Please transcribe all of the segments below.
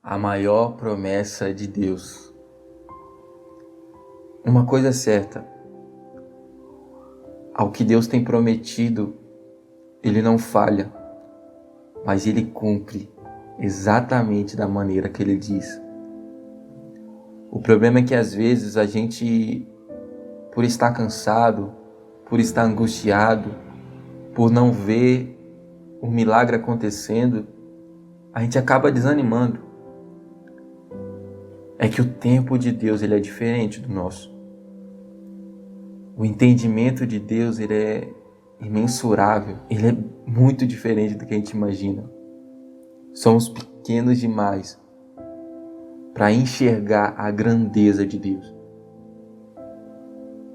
a maior promessa de Deus. Uma coisa é certa, ao que Deus tem prometido, Ele não falha, mas Ele cumpre exatamente da maneira que Ele diz. O problema é que às vezes a gente, por estar cansado, por estar angustiado, por não ver o milagre acontecendo, a gente acaba desanimando. É que o tempo de Deus ele é diferente do nosso. O entendimento de Deus ele é imensurável, ele é muito diferente do que a gente imagina. Somos pequenos demais para enxergar a grandeza de Deus.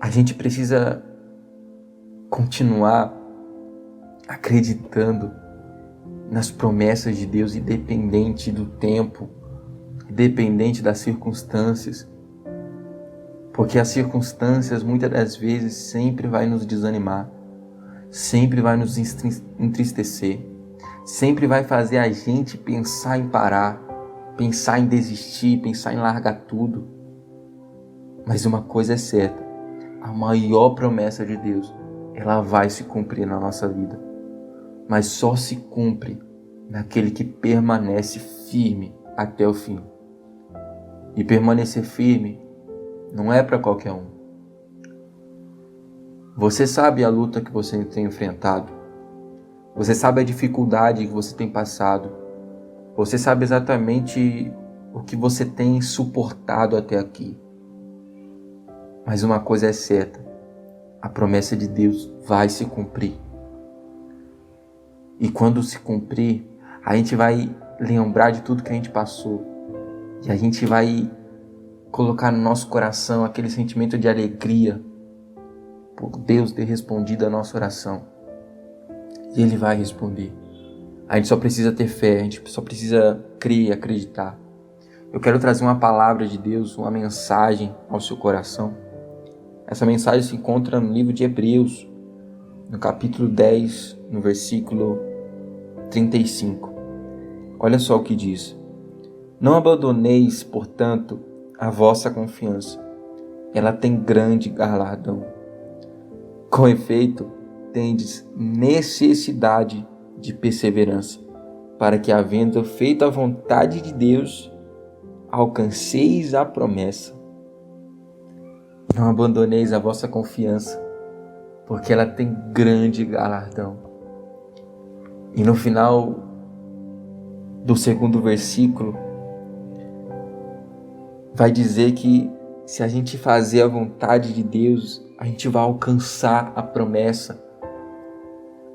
A gente precisa continuar acreditando nas promessas de Deus, independente do tempo, independente das circunstâncias. Porque as circunstâncias muitas das vezes sempre vai nos desanimar, sempre vai nos entristecer, sempre vai fazer a gente pensar em parar, pensar em desistir, pensar em largar tudo. Mas uma coisa é certa, a maior promessa de Deus, ela vai se cumprir na nossa vida. Mas só se cumpre naquele que permanece firme até o fim. E permanecer firme não é para qualquer um. Você sabe a luta que você tem enfrentado. Você sabe a dificuldade que você tem passado. Você sabe exatamente o que você tem suportado até aqui. Mas uma coisa é certa, a promessa de Deus vai se cumprir. E quando se cumprir, a gente vai lembrar de tudo que a gente passou. E a gente vai colocar no nosso coração aquele sentimento de alegria por Deus ter respondido a nossa oração. E Ele vai responder. A gente só precisa ter fé, a gente só precisa crer e acreditar. Eu quero trazer uma palavra de Deus, uma mensagem ao seu coração. Essa mensagem se encontra no livro de Hebreus, no capítulo 10, no versículo 35. Olha só o que diz. Não abandoneis, portanto, a vossa confiança. Ela tem grande galardão. Com efeito, tendes necessidade de perseverança, para que, havendo feito a vontade de Deus, alcanceis a promessa. Não abandoneis a vossa confiança, porque ela tem grande galardão. E no final do segundo versículo, vai dizer que se a gente fazer a vontade de Deus, a gente vai alcançar a promessa.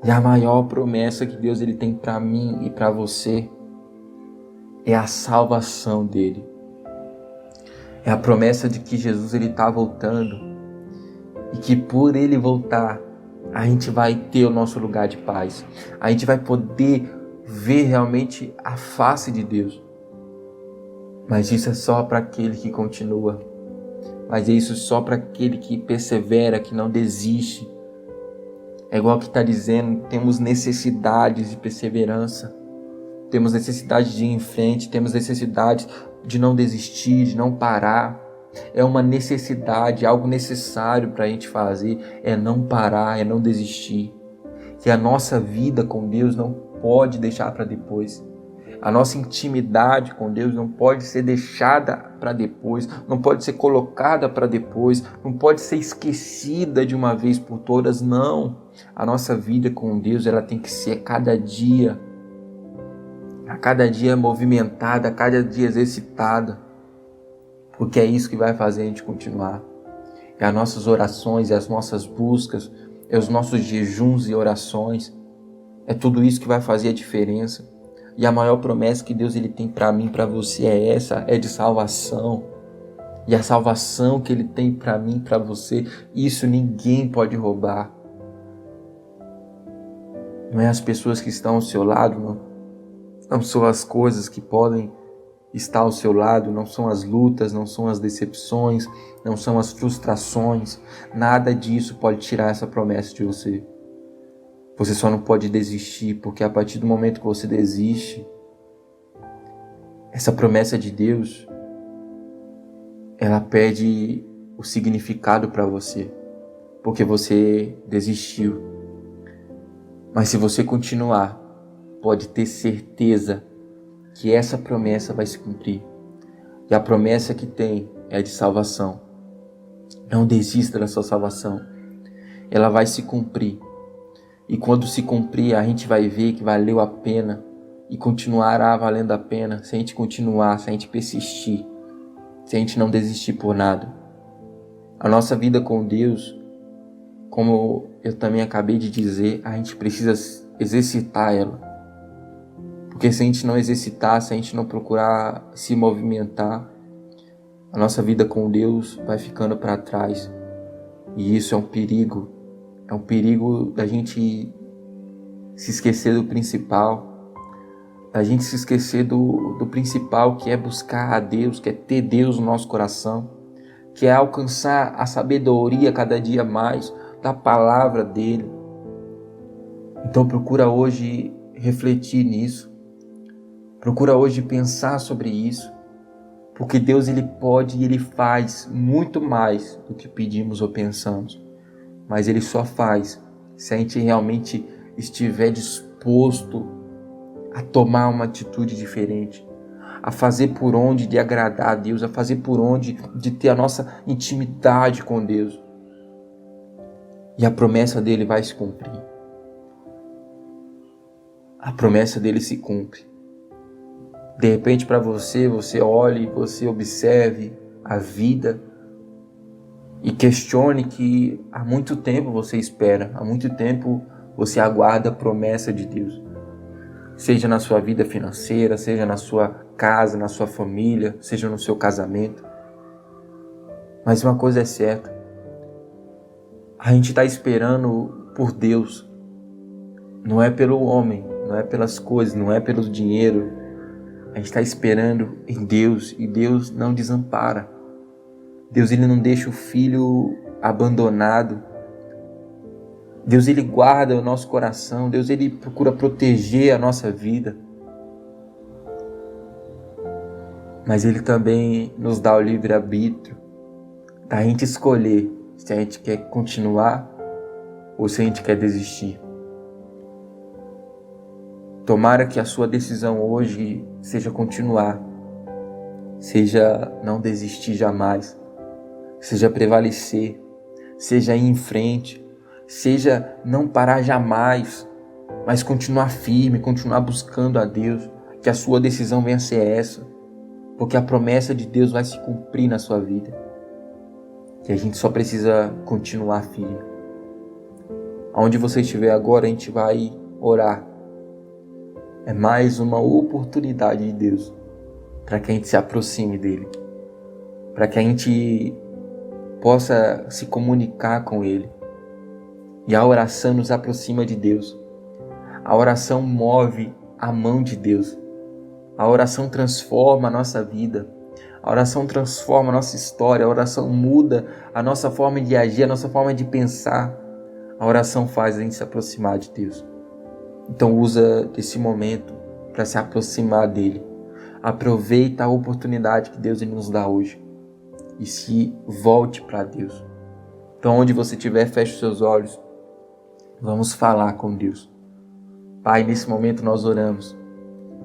E a maior promessa que Deus ele tem para mim e para você é a salvação dele. É a promessa de que Jesus ele está voltando e que por ele voltar, a gente vai ter o nosso lugar de paz. A gente vai poder ver realmente a face de Deus. Mas isso é só para aquele que continua. Mas isso é só para aquele que persevera, que não desiste. É igual que está dizendo, temos necessidades de perseverança. Temos necessidade de ir em frente, temos necessidade de não desistir, de não parar. É uma necessidade, algo necessário para a gente fazer, é não parar, é não desistir. Que a nossa vida com Deus não pode deixar para depois. A nossa intimidade com Deus não pode ser deixada para depois, não pode ser colocada para depois, não pode ser esquecida de uma vez por todas, não. A nossa vida com Deus ela tem que ser a cada dia movimentada, a cada dia exercitada, porque é isso que vai fazer a gente continuar. É as nossas orações, é as nossas buscas, é os nossos jejuns e orações, é tudo isso que vai fazer a diferença. E a maior promessa que Deus ele tem para mim, para você é essa, é de salvação. E a salvação que Ele tem para mim, para você, isso ninguém pode roubar. Não é as pessoas que estão ao seu lado, não são as coisas que podem estar ao seu lado, não são as lutas, não são as decepções, não são as frustrações. Nada disso pode tirar essa promessa de você. Você só não pode desistir, porque a partir do momento que você desiste, essa promessa de Deus, ela perde o significado para você, porque você desistiu. Mas se você continuar, pode ter certeza que essa promessa vai se cumprir. E a promessa que tem é de salvação. Não desista da sua salvação. Ela vai se cumprir. E quando se cumprir, a gente vai ver que valeu a pena e continuará valendo a pena se a gente continuar, se a gente persistir, se a gente não desistir por nada. A nossa vida com Deus, como eu também acabei de dizer, a gente precisa exercitar ela. Porque se a gente não exercitar, se a gente não procurar se movimentar, a nossa vida com Deus vai ficando para trás. E isso é um perigo. É um perigo da gente se esquecer do principal. Da gente se esquecer do principal, que é buscar a Deus, que é ter Deus no nosso coração, que é alcançar a sabedoria cada dia mais da palavra dele. Então procura hoje refletir nisso. Procura hoje pensar sobre isso. Porque Deus, ele pode e ele faz muito mais do que pedimos ou pensamos. Mas ele só faz se a gente realmente estiver disposto a tomar uma atitude diferente, a fazer por onde de agradar a Deus, a fazer por onde de ter a nossa intimidade com Deus. E a promessa dele vai se cumprir. A promessa dele se cumpre. De repente para você olhe, você observe a vida e questione que há muito tempo você espera, há muito tempo você aguarda a promessa de Deus. Seja na sua vida financeira, seja na sua casa, na sua família, seja no seu casamento. Mas uma coisa é certa, a gente está esperando por Deus. Não é pelo homem, não é pelas coisas, não é pelo dinheiro. A gente está esperando em Deus e Deus não desampara. Deus, ele não deixa o filho abandonado. Deus, ele guarda o nosso coração. Deus, ele procura proteger a nossa vida. Mas ele também nos dá o livre-arbítrio da gente escolher se a gente quer continuar ou se a gente quer desistir. Tomara que a sua decisão hoje seja continuar, seja não desistir jamais, seja prevalecer, seja ir em frente, seja não parar jamais, mas continuar firme, continuar buscando a Deus, que a sua decisão venha a ser essa, porque a promessa de Deus vai se cumprir na sua vida. E a gente só precisa continuar firme. Aonde você estiver agora, a gente vai orar. É mais uma oportunidade de Deus para que a gente se aproxime dele, para que a gente possa se comunicar com ele. E a oração nos aproxima de Deus. A oração move a mão de Deus. A oração transforma a nossa vida. A oração transforma a nossa história. A oração muda a nossa forma de agir, a nossa forma de pensar. A oração faz a gente se aproximar de Deus. Então usa desse momento para se aproximar dele. Aproveita a oportunidade que Deus nos dá hoje e se volte para Deus. Então onde você estiver, feche os seus olhos. Vamos falar com Deus. Pai, nesse momento nós oramos.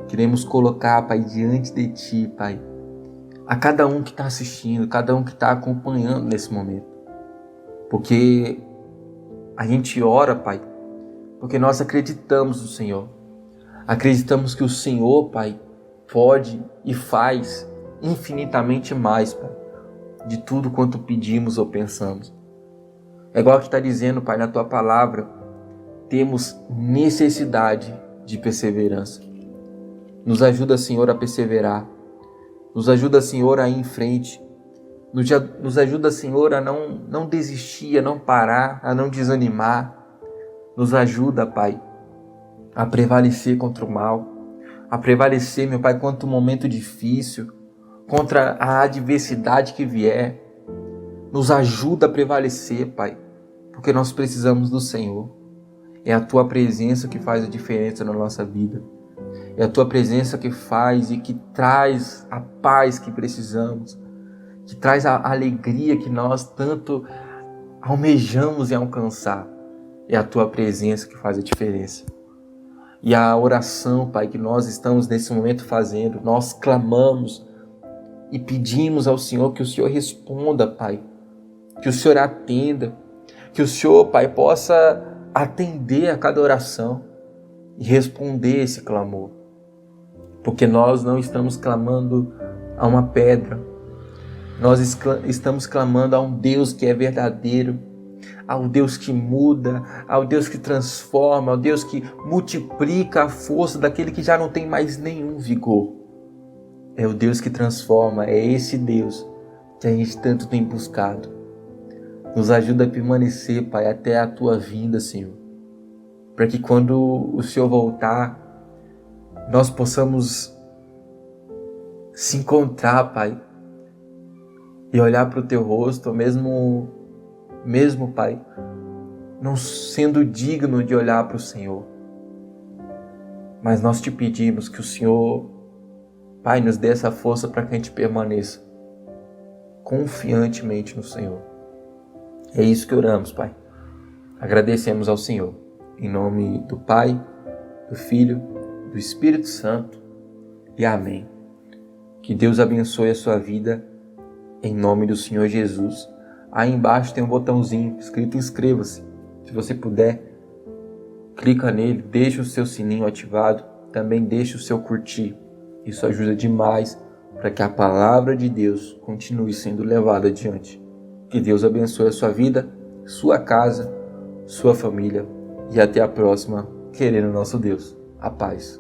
Queremos colocar, Pai, diante de Ti, Pai, a cada um que está assistindo, cada um que está acompanhando nesse momento. Porque a gente ora, Pai, porque nós acreditamos no Senhor. Acreditamos que o Senhor, Pai, pode e faz infinitamente mais, Pai, de tudo quanto pedimos ou pensamos. É igual que está dizendo, Pai, na Tua palavra, temos necessidade de perseverança. Nos ajuda, Senhor, a perseverar. Nos ajuda, Senhor, a ir em frente. Nos ajuda, Senhor, a não desistir, a não parar, a não desanimar. Nos ajuda, Pai, a prevalecer contra o mal, a prevalecer, meu Pai, contra o momento difícil, contra a adversidade que vier. Nos ajuda a prevalecer, Pai, porque nós precisamos do Senhor. É a Tua presença que faz a diferença na nossa vida. É a Tua presença que faz e que traz a paz que precisamos, que traz a alegria que nós tanto almejamos em alcançar. É a Tua presença que faz a diferença. E a oração, Pai, que nós estamos nesse momento fazendo, nós clamamos e pedimos ao Senhor que o Senhor responda, Pai, que o Senhor atenda, que o Senhor, Pai, possa atender a cada oração e responder esse clamor. Porque nós não estamos clamando a uma pedra, nós estamos clamando a um Deus que é verdadeiro, ao Deus que muda, ao Deus que transforma, ao Deus que multiplica a força daquele que já não tem mais nenhum vigor. É o Deus que transforma, é esse Deus que a gente tanto tem buscado. Nos ajuda a permanecer, Pai, até a Tua vinda, Senhor. Para que quando o Senhor voltar, nós possamos se encontrar, Pai, e olhar para o Teu rosto, mesmo, Pai, não sendo digno de olhar para o Senhor. Mas nós te pedimos que o Senhor, Pai, nos dê essa força para que a gente permaneça confiantemente no Senhor. É isso que oramos, Pai. Agradecemos ao Senhor. Em nome do Pai, do Filho, do Espírito Santo. E amém. Que Deus abençoe a sua vida. Em nome do Senhor Jesus. Aí embaixo tem um botãozinho escrito inscreva-se. Se você puder, clica nele, deixa o seu sininho ativado. Também deixa o seu curtir. Isso ajuda demais para que a palavra de Deus continue sendo levada adiante. Que Deus abençoe a sua vida, sua casa, sua família e até a próxima, querendo nosso Deus. A paz.